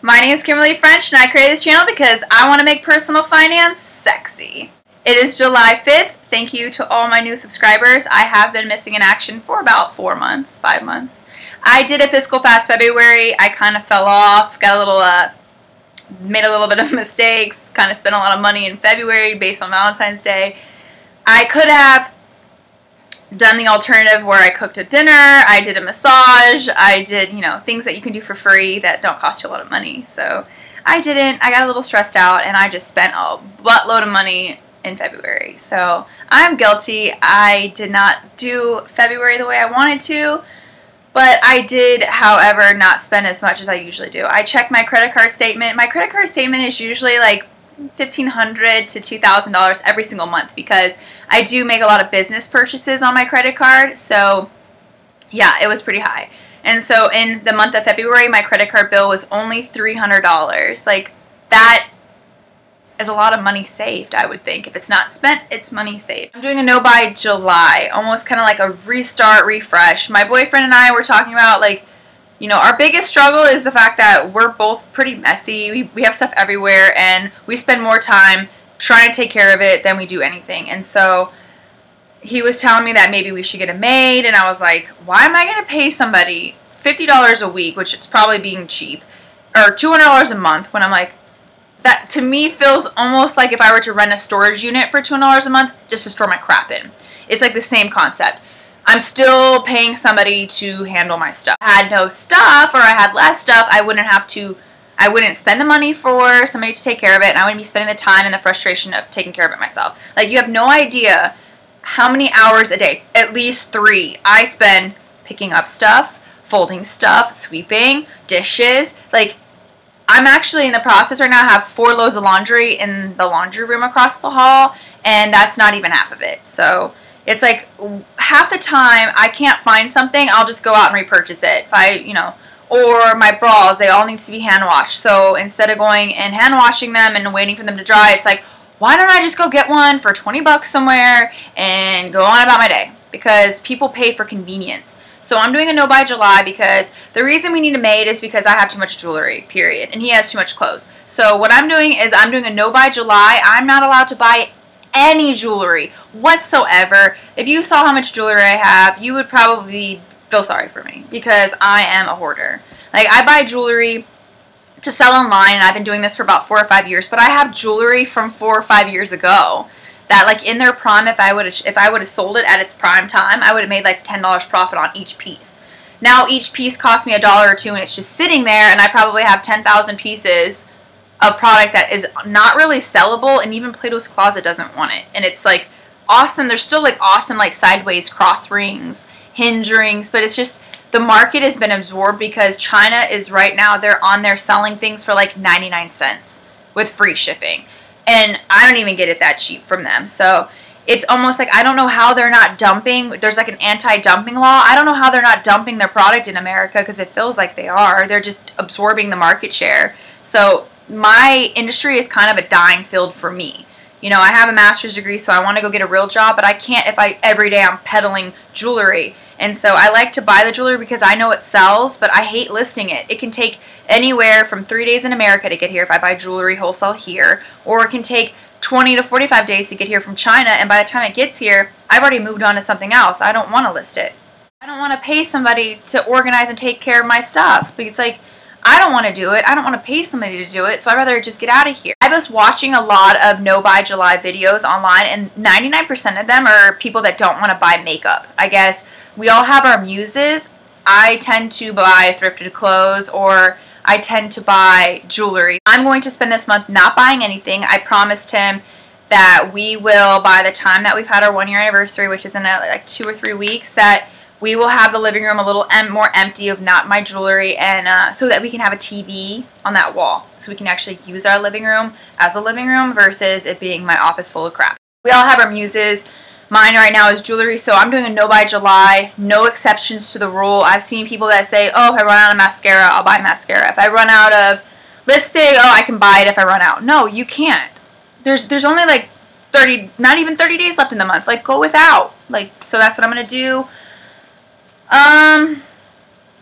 My name is Kimberly French and I created this channel because I want to make personal finance sexy. It is July 5th. Thank you to all my new subscribers. I have been missing in action for about 4 months, 5 months. I did a fiscal fast February. I kind of fell off, got a little, made a little bit of mistakes, kind of spent a lot of money in February based on Valentine's Day. I could have done the alternative where I cooked a dinner, I did a massage, I did, things that you can do for free that don't cost you a lot of money. So I didn't. I got a little stressed out and I just spent a buttload of money in February. So I'm guilty. I did not do February the way I wanted to, but I did, however, not spend as much as I usually do. I checked my credit card statement. My credit card statement is usually like $1,500 to $2,000 every single month because I do make a lot of business purchases on my credit card. So yeah, it was pretty high. And so in the month of February, my credit card bill was only $300. Like, that is a lot of money saved, I would think. If it's not spent, it's money saved. I'm doing a no buy July, almost kind of like a restart, refresh. My boyfriend and I were talking about, like, our biggest struggle is the fact that we're both pretty messy. We have stuff everywhere, and we spend more time trying to take care of it than we do anything. And so he was telling me that maybe we should get a maid, and I was like, why am I going to pay somebody $50 a week, which it's probably being cheap, or $200 a month, when I'm like, that to me feels almost like if I were to rent a storage unit for $200 a month just to store my crap in. It's like the same concept. I'm still paying somebody to handle my stuff. If I had no stuff, or I had less stuff, I wouldn't spend the money for somebody to take care of it, and I wouldn't be spending the time and the frustration of taking care of it myself. Like, you have no idea how many hours a day, at least 3, I spend picking up stuff, folding stuff, sweeping, dishes. Like, I'm actually in the process right now. I have 4 loads of laundry in the laundry room across the hall, and that's not even half of it. So it's like half the time I can't find something, I'll just go out and repurchase it. If or my bras, they all need to be hand washed. So instead of going and hand washing them and waiting for them to dry, it's like, why don't I just go get one for 20 bucks somewhere and go on about my day? Because people pay for convenience. So I'm doing a no buy July because the reason we need a maid is because I have too much jewelry, period, and he has too much clothes. So what I'm doing is I'm doing a no buy July. I'm not allowed to buy any jewelry whatsoever. If you saw how much jewelry I have, you would probably feel sorry for me because I am a hoarder. Like, I buy jewelry to sell online, and I've been doing this for about 4 or 5 years, but I have jewelry from 4 or 5 years ago that, like, in their prime, if I would have sold it at its prime time, I would have made like $10 profit on each piece. Now each piece costs me $1 or $2, and it's just sitting there, and I probably have 10,000 pieces of product that is not really sellable, and even Plato's Closet doesn't want it. And it's like awesome. There's still like awesome like sideways cross rings, hinge rings, but it's just the market has been absorbed because China is right now, they're on there selling things for like 99 cents with free shipping. And I don't even get it that cheap from them. So it's almost like I don't know how they're not dumping. There's like an anti-dumping law. I don't know how they're not dumping their product in America, because it feels like they are. They're just absorbing the market share. So my industry is kind of a dying field for me. I have a master's degree, so I want to go get a real job, but I can't if every day I'm peddling jewelry. And so I like to buy the jewelry because I know it sells, but I hate listing it. It can take anywhere from 3 days in America to get here if I buy jewelry wholesale here, or it can take 20 to 45 days to get here from China, and by the time it gets here, I've already moved on to something else. I don't want to list it. I don't want to pay somebody to organize and take care of my stuff, because it's like, I don't want to do it. I don't want to pay somebody to do it, so I'd rather just get out of here. I was watching a lot of no buy July videos online, and 99% of them are people that don't want to buy makeup. I guess we all have our muses. I tend to buy thrifted clothes, or I tend to buy jewelry. I'm going to spend this month not buying anything. I promised him that we will, by the time that we've had our 1-year anniversary, which is in like 2 or 3 weeks, that we will have the living room a little more empty of not my jewelry, and so that we can have a TV on that wall, so we can actually use our living room as a living room versus it being my office full of crap. We all have our muses. Mine right now is jewelry, so I'm doing a no buy July, no exceptions to the rule. I've seen people that say, oh, if I run out of mascara, I'll buy mascara. If I run out of lipstick, oh, I can buy it if I run out. No, you can't. There's only like 30, not even 30 days left in the month. Like, go without. Like, so that's what I'm going to do.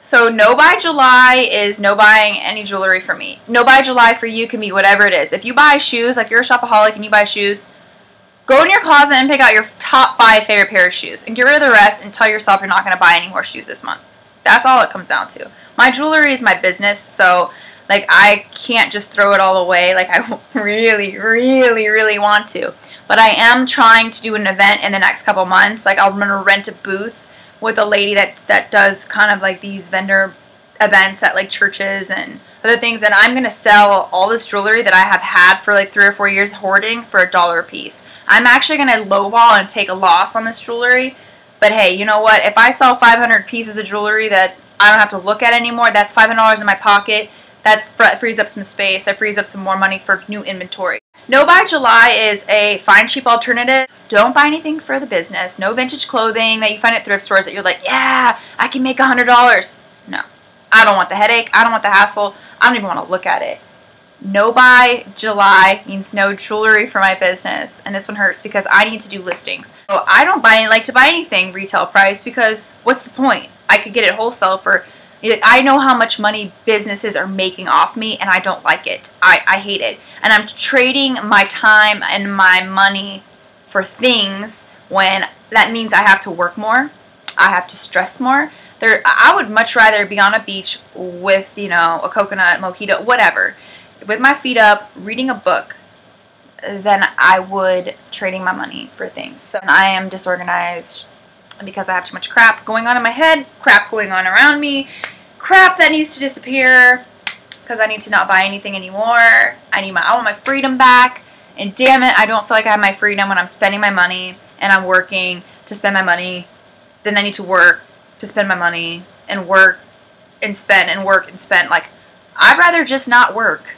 So no buy July is no buying any jewelry for me. No buy July for you can be whatever it is. If you buy shoes, like you're a shopaholic and you buy shoes, go in your closet and pick out your top 5 favorite pair of shoes and get rid of the rest and tell yourself you're not going to buy any more shoes this month. That's all it comes down to. My jewelry is my business, so like I can't just throw it all away like I really, really, really want to. But I am trying to do an event in the next couple months. Like I'm going to rent a booth with a lady that does kind of like these vendor events at like churches and other things, and I'm going to sell all this jewelry that I have had for like 3 or 4 years hoarding for $1 a piece. I'm actually going to lowball and take a loss on this jewelry, but hey, you know what? If I sell 500 pieces of jewelry that I don't have to look at anymore, that's $500 in my pocket. That frees up some space. That frees up some more money for new inventory. No buy July is a find cheap alternative. Don't buy anything for the business. No vintage clothing that you find at thrift stores that you're like, yeah, I can make $100. No. I don't want the headache. I don't want the hassle. I don't even want to look at it. No buy July means no jewelry for my business. And this one hurts because I need to do listings. So I don't like to buy anything retail price because what's the point? I could get it wholesale for, I know how much money businesses are making off me and I don't like it. I hate it. And I'm trading my time and my money for things when that means I have to work more. I have to stress more. I would much rather be on a beach with, you know, a coconut, mojito, whatever, with my feet up, reading a book, than I would trading my money for things. So I am disorganized because I have too much crap going on in my head, crap going on around me, crap that needs to disappear because I need to not buy anything anymore. I want my freedom back, and damn it, I don't feel like I have my freedom when I'm spending my money and I'm working to spend my money. Then I need to work to spend my money and work and spend and work and spend. Like, I'd rather just not work,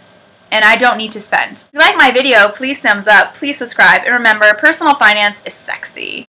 and I don't need to spend. If you like my video, please thumbs up, please subscribe, and remember, personal finance is sexy.